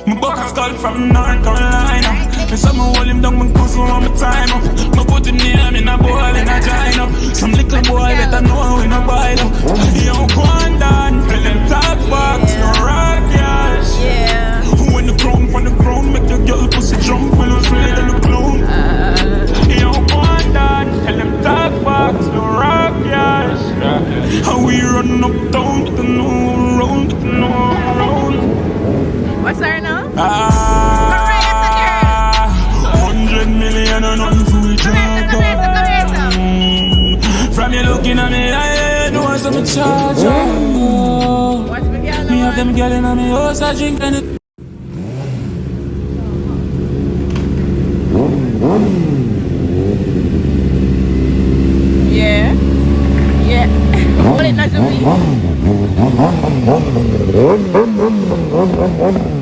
My buck a skull from North Carolina. And some hold him down, my cousin one more time up. My put him near me in a bowl and a join up. Some little boy better know we no buy them. Yo, go on down, tell them talk box, no rock, Yeah. when the crown from the ground, make your girl pussy jump when I'm afraid of the clown. Yo, go on down, tell them talk box, no rock, how we run up down, get the no round, get the no round. What's her now? 100 million and nothing for each other. From you looking at me, I know what's on the charger. Watch me girl. Me have them girl in my house, I drink and it. Yeah. Yeah. What it not juvy?